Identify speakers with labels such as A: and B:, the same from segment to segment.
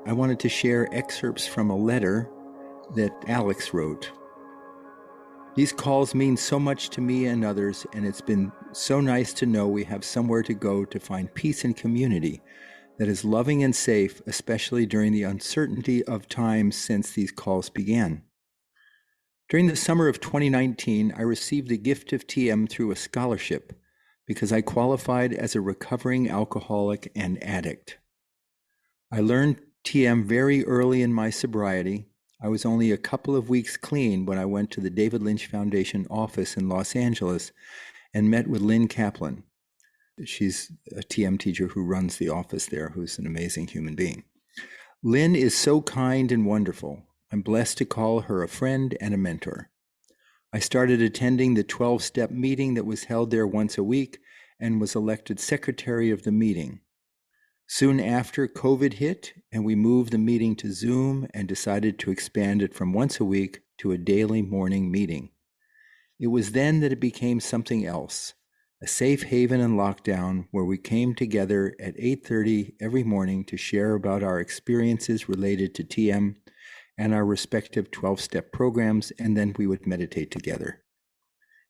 A: I wanted to share excerpts from a letter that Alex wrote. These calls mean so much to me and others, and it's been so nice to know we have somewhere to go to find peace and community that is loving and safe, especially during the uncertainty of times since these calls began. During the summer of 2019, I received the gift of TM through a scholarship because I qualified as a recovering alcoholic and addict. I learned TM very early in my sobriety. I was only a couple of weeks clean when I went to the David Lynch Foundation office in Los Angeles and met with Lynn Kaplan. She's a TM teacher who runs the office there, who's an amazing human being. Lynn is so kind and wonderful. I'm blessed to call her a friend and a mentor. I started attending the 12-step meeting that was held there once a week and was elected secretary of the meeting. Soon after, COVID hit, and we moved the meeting to Zoom and decided to expand it from once a week to a daily morning meeting. It was then that it became something else, a safe haven in lockdown where we came together at 8:30 every morning to share about our experiences related to TM and our respective 12-step programs, and then we would meditate together.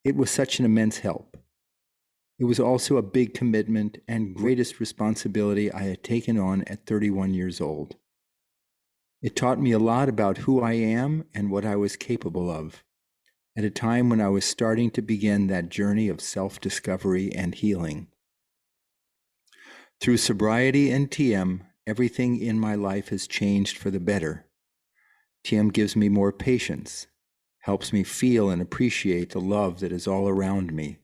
A: It was such an immense help. It was also a big commitment and greatest responsibility I had taken on at 31 years old. It taught me a lot about who I am and what I was capable of, at a time when I was starting to begin that journey of self-discovery and healing. Through sobriety and TM, everything in my life has changed for the better. TM gives me more patience, helps me feel and appreciate the love that is all around me.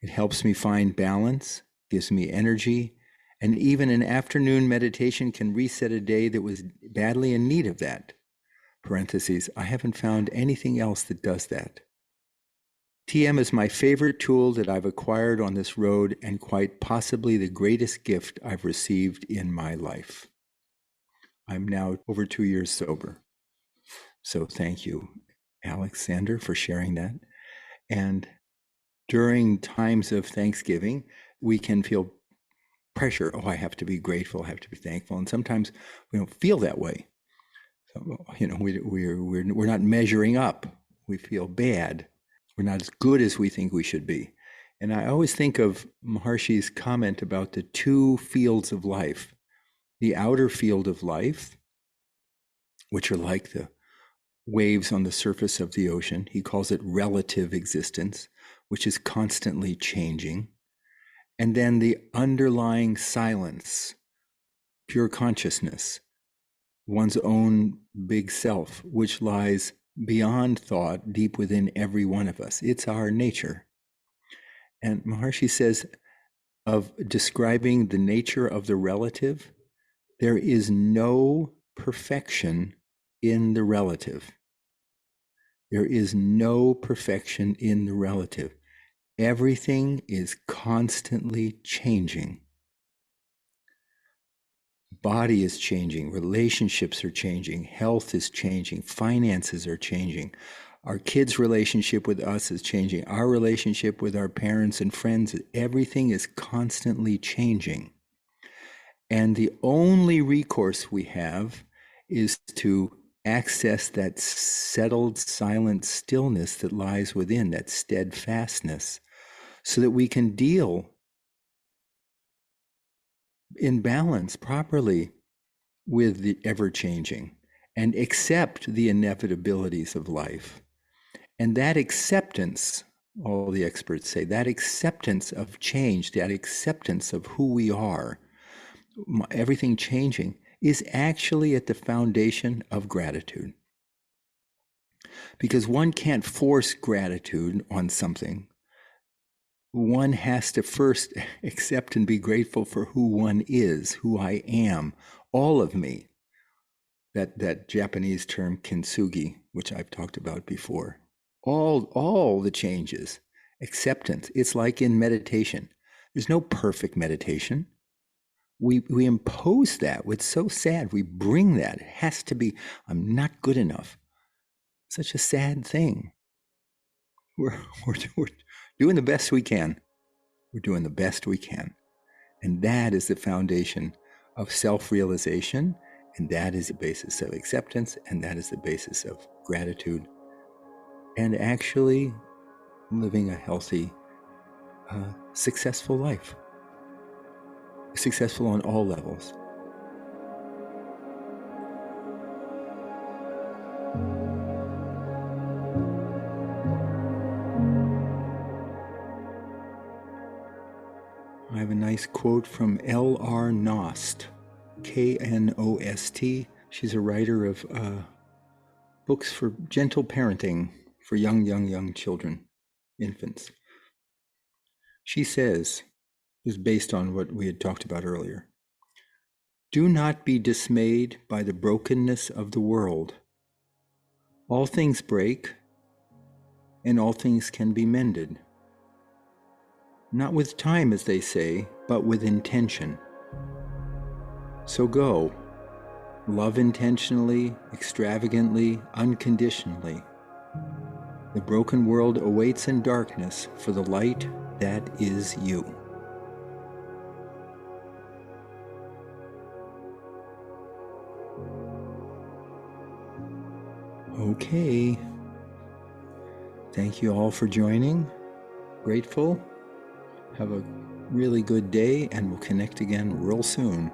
A: It helps me find balance, gives me energy, and even an afternoon meditation can reset a day that was badly in need of that. Parentheses, I haven't found anything else that does that. TM is my favorite tool that I've acquired on this road and quite possibly the greatest gift I've received in my life. I'm now over 2 years sober. So thank you, Alexander, for sharing that. And during times of Thanksgiving, we can feel pressure. Oh, I have to be grateful. I have to be thankful. And sometimes we don't feel that way. So, we're not measuring up. We feel bad. We're not as good as we think we should be. And I always think of Maharshi's comment about the two fields of life. The outer field of life, which are like the waves on the surface of the ocean. He calls it relative existence, which is constantly changing. And then the underlying silence, pure consciousness, one's own big self, which lies beyond thought, deep within every one of us. It's our nature. And Maharshi says of describing the nature of the relative, there is no perfection in the relative. There is no perfection in the relative. Everything is constantly changing. Body is changing, relationships are changing, health is changing, finances are changing. Our kids' relationship with us is changing. Our relationship with our parents and friends, everything is constantly changing. And the only recourse we have is to access that settled, silent stillness that lies within, that steadfastness, so that we can deal in balance properly with the ever-changing and accept the inevitabilities of life. And that acceptance, all the experts say, that acceptance of change, that acceptance of who we are, everything changing, is actually at the foundation of gratitude. Because one can't force gratitude on something. One has to first accept and be grateful for who one is, who I am, all of me. That Japanese term kintsugi, which I've talked about before. All the changes, acceptance. It's like in meditation. There's no perfect meditation. We impose that. It's so sad. We bring that. It has to be, I'm not good enough. Such a sad thing. We're doing the best we can. We're doing the best we can. And that is the foundation of self-realization And that is the basis of acceptance, and that is the basis of gratitude, and actually living a healthy, successful life. Successful on all levels. I have a nice quote from L.R. Knost, Knost. She's a writer of books for gentle parenting for young children, infants. She says, is based on what we had talked about earlier, "Do not be dismayed by the brokenness of the world. All things break, and all things can be mended. Not with time, as they say, but with intention. So go, love intentionally, extravagantly, unconditionally. The broken world awaits in darkness for the light that is you." Okay. Thank you all for joining. Grateful. Have a really good day, and we'll connect again real soon.